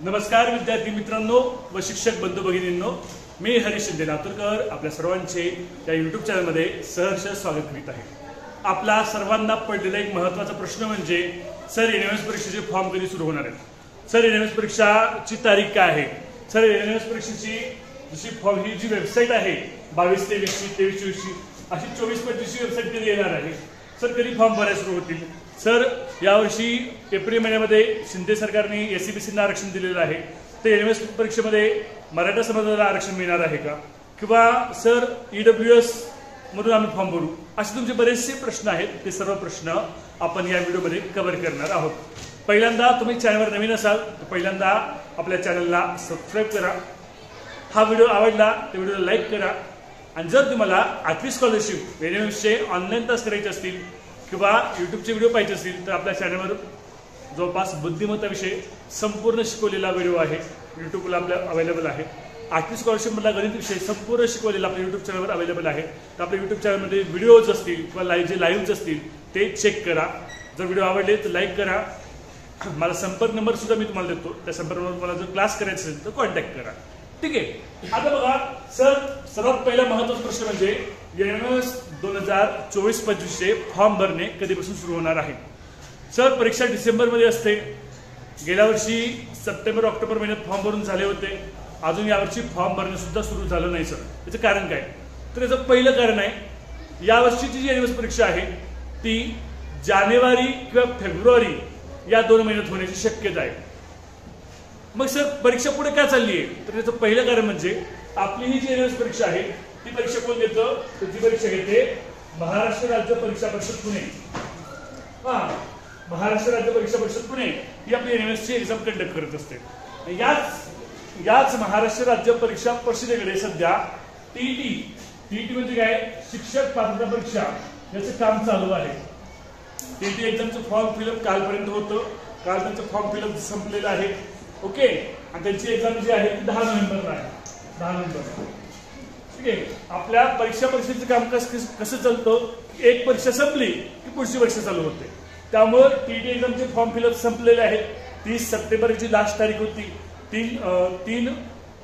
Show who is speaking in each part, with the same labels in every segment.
Speaker 1: नमस्कार विद्यार्थी मित्रांनो व शिक्षक बंधू भगिनींनो, मी हरीश शिंदे लातूरकर आपल्या सर्वांचे या यूट्यूब चॅनलमध्ये सहर्ष स्वागत करीत आहे। आपला सर्वांना पडलेला एक महत्त्वाचा प्रश्न म्हणजे सर एनएमएस परीक्षेचे फॉर्म कधी सुरू होणार आहेत, सर एनएमएस परीक्षाची तारीख काय आहे, सर एनएमएस परीक्षेची जशी फॉर्म ही जी वेबसाईट आहे 22-23-23-24 अशी 24-25 वेबसाईट कधी येणार आहे, सर कधी फॉर्म भरायला सुरू होतील, सर यावर्षी एप्रिल महिन्यामध्ये शिंदे सरकारने एससीबीसीना आरक्षण दिलेलं आहे तर एनएमएस परीक्षेमध्ये मराठा समाजाला आरक्षण मिळणार आहे का, किंवा सर ईडब्ल्यूएस मधून आम्ही फॉर्म भरू, असे तुमचे बरेचसे प्रश्न आहेत। ते सर्व प्रश्न आपण या व्हिडिओमध्ये कव्हर करणार आहोत। पहिल्यांदा तुम्ही चॅनलवर नवीन असाल तर पहिल्यांदा आपल्या चॅनलला सबस्क्राईब करा, हा व्हिडिओ आवडला तर व्हिडिओला लाईक करा, आणि जर तुम्हाला 8वी स्कॉलरशिप एनएमएसचे ऑनलाईन तास करायचे असतील किंवा यूट्यूबचे व्हिडिओ पाहिजे असतील तर आपल्या चॅनलवर जवळपास बुद्धिमत्ताविषयी संपूर्ण शिकवलेला व्हिडिओ आहे, यूट्यूबला आपल्या अवेलेबल आहे। 8वी स्कॉलरशिपमधला गणित विषय संपूर्ण शिकवलेला आपल्या यूट्यूब चॅनलवर अवेलेबल आहे। तर आपल्या यूट्यूब चॅनलमध्ये व्हिडिओज असतील किंवा जे लाईव्हज असतील ते चेक करा। जर व्हिडिओ आवडले तर लाईक करा, मला संपर्क नंबर सुद्धा मी तुम्हाला देतो, त्या संपर्क नंबर मला जर क्लास करायचा असेल तर कॉन्टॅक्ट करा, ठीक आहे। आता बघा सर, सर्वात पहिला महत्त्वाचा प्रश्न म्हणजे एनएमएस 2024-25 चे फॉर्म भरणे कधीपासून सुरू होणार आहे। सर परीक्षा डिसेंबरमध्ये असते, गेल्या वर्षी सप्टेंबर-ऑक्टोबर महिन्यात फॉर्म भरून झाले होते, अजून यावर्षी फॉर्म भरणे सुद्धा सुरू झालं नाही। सर याचं कारण काय, तर याचं पहिलं कारण आहे यावर्षीची जी एनएमएस परीक्षा आहे ती जानेवारी किंवा फेब्रुवारी या 2 महिन्यात होण्याची शक्यता आहे। मग सर परीक्षा पुढे काय चालली आहे, तर त्याचं पहिलं कारण म्हणजे आपली ही जी एनएमएस परीक्षा आहे ती परीक्षा कोण घेतं, तर ती परीक्षा घेते महाराष्ट्र राज्य परीक्षा परिषद पुणे। महाराष्ट्र राज्य परीक्षा परिषद पुणे ही आपली एनएमएस ची एक्झाम कंडक्ट करत असते। याच महाराष्ट्र राज्य परीक्षा परिषदेकडे सध्या टीईटी म्हणजे काय, शिक्षक पात्रता परीक्षा याचं काम चालू आहे। टीईटी एक्झामचं फॉर्म फिलअप कालपर्यंत होतं, काल त्यांचं फॉर्म फिलअप संपलेलं आहे, ओके। आणि त्यांची एक्झाम जी आहे ती 10 नोव्हेंबरला आहे, 10 नोव्हेंबर, ठीक आहे। आपल्या परीक्षा परिषदेचं काम कसं चालतं, एक परीक्षा संपली की पुढची परीक्षा चालू होते, त्यामुळे टीईटी एक्झामचे फॉर्म फिलअप संपलेले आहेत। 30 सप्टेंबरची लास्ट तारीख होती, 3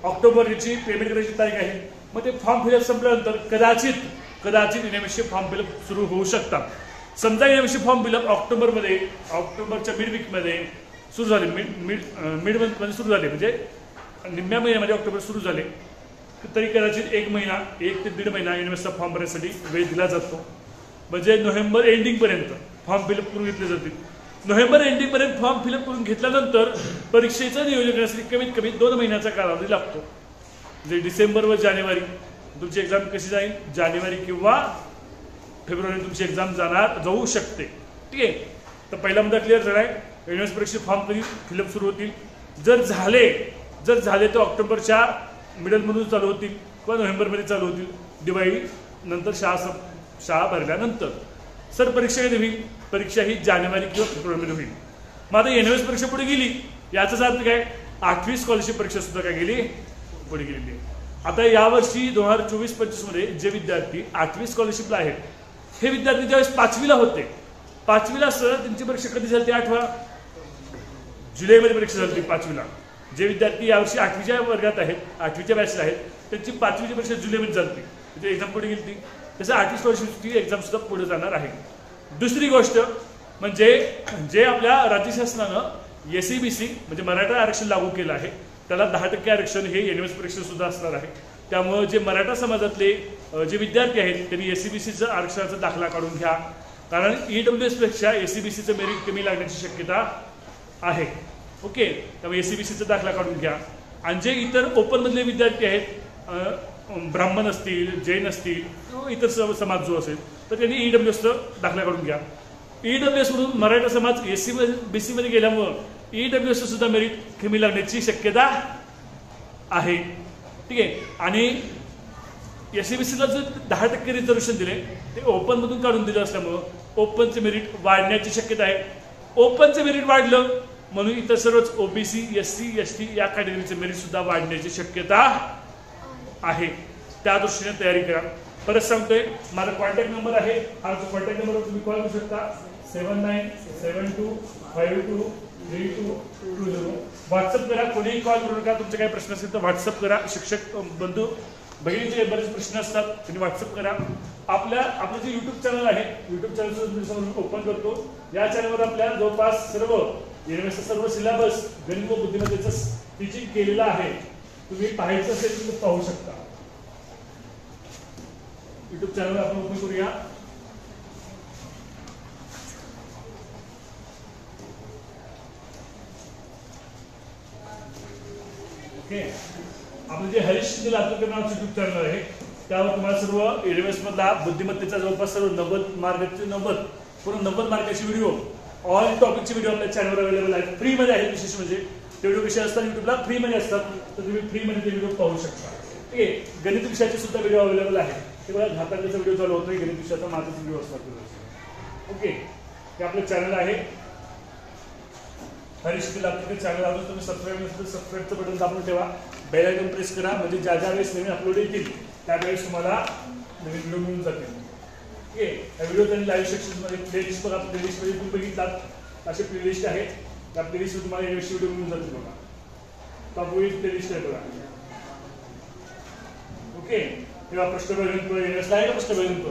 Speaker 1: ऑक्टोबर याची पेमेंट करायची तारीख आहे। मग ते फॉर्म फिलअप संपल्यानंतर कदाचित एनएमएसचे फॉर्म फिलअप सुरू होऊ शकतात। समजा एनएमएसचे फॉर्म फिलअप ऑक्टोबरच्या मिड वीकमध्ये सुरू झाले, मिड मंथमध्ये सुरू झाले, म्हणजे निम्म्या महिन्यामध्ये ऑक्टोबर सुरू झाले, तरी कदाचित 1 ते 1.5 महिना एनएमएसचा फॉर्म भरण्यासाठी वेळ दिला जातो, म्हणजे नोव्हेंबर एंडिंग पर्यंत फॉर्म फिलअप करून घेतले जातील। नोव्हेंबर एंडिंग पर्यंत फॉर्म फिलअप करून घेतल्यानंतर परीक्षेचं नियोजन करण्यासाठी कमीत कमी 2 महिन्याचा कालावधी लागतो, म्हणजे डिसेंबर व जानेवारी तुमची एक्झाम कशी जाईल, जानेवारी किंवा फेब्रुवारी तुमची एक्झाम जाऊ शकते, ठीक आहे। तर पहिला मुद्दा क्लिअर झाला आहे, एनएमएस परीक्षेचे फॉर्म कधी फिलअप सुरू होतील, जर झाले तर ऑक्टोबरच्या मिडलमधून चालू होतील किंवा नोव्हेंबरमध्ये चालू होतील, दिवाळी नंतर शाळा भरल्यानंतर। सर परीक्षा कधी होईल, परीक्षा ही जानेवारी किंवा फेब्रुवारीमध्ये होईल। मग आता एनएमएस परीक्षा पुढे गेली याचाच अर्थ काय, 8वी स्कॉलरशिप परीक्षा सुद्धा काय गेली, पुढे गेलेली आहे। आता यावर्षी 2024-25 मध्ये जे विद्यार्थी 8वी स्कॉलरशिपला आहेत, हे विद्यार्थी ज्यावेळेस 5वीला होते, 5वीला सर त्यांची परीक्षा कधी झाली, 8 जुलैमध्ये परीक्षा झाली 5वीला। जे विद्यार्थी यावर्षी 8वीच्या वर्गात आहेत, 8वीच्या बॅचला आहेत, त्यांची 5वीची परीक्षा जुलैमध्ये झाली, त्याची एक्झाम पुढे गेली, तसं 8वी स्कॉलरशिपची एक्झाम सुद्धा पुढे जाणार आहे। दुसरी गोष्ट म्हणजे जे आपल्या राज्य शासनानं एससीबीसी म्हणजे मराठा आरक्षण लागू केलं आहे, त्याला 10% आरक्षण हे एनएमएस परीक्षेत सुद्धा असणार आहे। त्यामुळे जे मराठा समाजातले जे विद्यार्थी आहेत त्यांनी एससीबीसीचं आरक्षणाचा दाखला काढून घ्या, कारण ईडब्ल्यूएस पेक्षा एससीबीसीचं मेरिट कमी लागण्याची शक्यता आहे, ओके। त्यामुळे एससीबीसीचा दाखला काढून घ्या, आणि जे इतर ओपनमधले विद्यार्थी आहेत, ब्राह्मण असतील, जैन असतील किंवा इतर समाज जो असेल तर त्यांनी ईडब्ल्यूएसचा दाखला काढून घ्या। ईडब्ल्यूएस मधून मराठा समाज एससीबीसी मध्ये गेल्यामुळं ईडब्ल्यूएस सुद्धा मेरिट कमी लागण्याची शक्यता आहे, ठीक आहे। आणि एससीबीसीला जर 10% रिझर्वेशन दिले ते ओपन मधून काढून दिलं असल्यामुळं ओपनचे मेरिट वाढण्याची शक्यता आहे। ओपनचे मेरिट वाढलं म्हणून इतर सर्वच ओबीसी, एससी, एसटी या कॅटेगरीचे मेरिट सुद्धा वाढण्याची शक्यता आहे, त्या दृष्टीने तयारी करा। परत सांगतोय, माझा कॉन्टॅक्ट नंबर आहे, हा कॉन्टॅक्ट नंबरवर तुम्ही कॉल करू शकता, 797252 3220. व्हॉट्सअप करा, कोणीही कॉल करू नका. तुमचे काही प्रश्न असेल तर व्हॉट्सअप करा. शिक्षक बंधू भगिनीचे बरेच प्रश्न असतात, त्यांनी व्हॉट्सअप करा. आपलं जे युट्यूब चॅनल आहे, युट्यूब चॅनल ओपन करतो. या चॅनलवर आपल्या जवळपास सर्व एनएमएसचा सर्व सिलेबस गणित व बुद्धिमत्तेचं टीचिंग केलेलं आहे. तुम्ही पाहायचं असेल तर पाहू शकता. युट्यूब चॅनल आपण ओपन करूया. ओके, आपलं जे हरीश शिंदे लातूरकर नावाचं युट्यूब चॅनल आहे, त्यावर तुम्हाला सर्व एडव्हान्स मधला बुद्धिमत्तेचा जवळपास सर्व 90 मार्काचे 90 मार्काचे व्हिडिओ, ऑल टॉपिकचे व्हिडिओ आपल्या चॅनलवर अवेलेबल आहेत. फ्री मध्ये आहेत. विशेष म्हणजे ते व्हिडिओ कसे असतात, युट्यूबला फ्री मध्ये असतात, तर तुम्ही फ्री मध्ये ते व्हिडिओ पाहू शकता. ठीक आहे, गणित विषयाचे सुद्धा व्हिडिओ अवेलेबल आहे. ते बघा, घातांकाचा व्हिडिओ चालू होतोय, गणित विषयाचा माझाच व्हिडिओ असतात. ओके, हे आपलं चॅनल आहे हरीश शिंदे लातूरकर चॅनल. अजून तुम्ही सबस्क्राईब नसेल तर सबस्क्राईबचं बटन दाबून ठेवा. बेल आयकॉन प्रेस करा, म्हणजे ज्या ज्या वेळेस नवीन अपलोड येतील त्यावेळेस तुम्हाला नवीन व्हिडिओ मिळून जातील. ठीक आहे, या व्हिडिओ त्यांनी लाईव्ह सेक्शनमध्ये प्लेलिस्ट बघा. प्लेलिस्टमध्ये तुम्ही बघितलात असे प्लेलिस्ट आहेत. त्या प्लेलिस्टवर तुम्हाला एनएमएसची व्हिडिओ मिळून जातील बघा. टॉप प्लेलिस्ट आहे बघा. ओके, तेव्हा प्रश्नबळगणित एनएमएसला आहे का? प्रश्नबळगणित,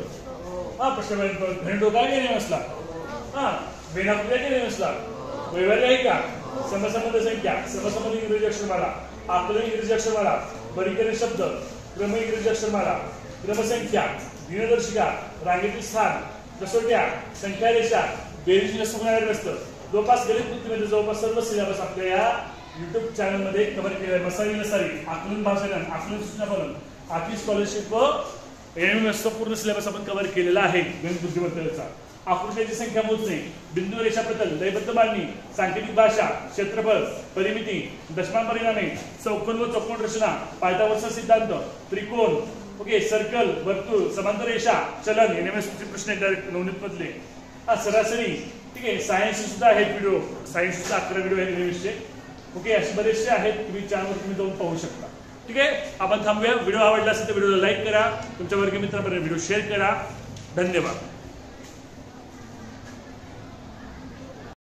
Speaker 1: हा प्रश्नबळगणित घन डोका आहे एनएमएसला, हा बेनापुरी आहे एनएमएसला, वैवारी आहे का? समसंबंध संख्या, समसंबंध इंग्रजी अक्षरमाला, आकलन इंग्रजी अक्षरमाला, बरीकरण शब्द, क्रम इंग्रजी अक्षरमाला, क्रमसंख्या, दिनदर्शिका, रांगेतील स्थान, कसोट्या, संख्यारेषा, बेरीज असतं. जवळपास गणित बुद्धिमत्तेमध्ये जवळपास सर्व सिलेबस आपल्या या युट्यूब चॅनल मध्ये कव्हर केला आहे. मसाली नसावी, आकलन भाषांकन, आकलन सूचना फलन, आर्थिक स्कॉलरशिप व एनएमएसचा पूर्ण सिलेबस आपण कव्हर केलेला आहे. गणित बुद्धिमत्तेचा आकृत्याची संख्या मोजणे, बिंदू रेषा प्रतल, लयबद्ध मांडणी, सांकेतिक भाषा, क्षेत्रफळ, परिमिती, दशमान परिणामे, चौकोन व चौकोन रचना, पायथागोरसचा सिद्धांत, त्रिकोण, ओके, सर्कल, वर्तुळ, समांतर रेषा, चलन, एनएमएसचे प्रश्न आहेत 9वीत मधले, सरासरी. ठीक आहे, सायन्स सुद्धा आहेत व्हिडिओ, सायन्सचा 11 व्हिडिओ आहेत एनएमएसचे. ओके, असे बरेचसे आहेत. तुम्ही चॅनलवर तुम्ही जाऊन पाहू शकता. ठीक आहे, आपण थांबूया. व्हिडिओ आवडला असेल तर व्हिडिओला लाईक करा, तुमच्या वर्गमित्रांपर्यंत व्हिडिओ शेअर करा. धन्यवाद.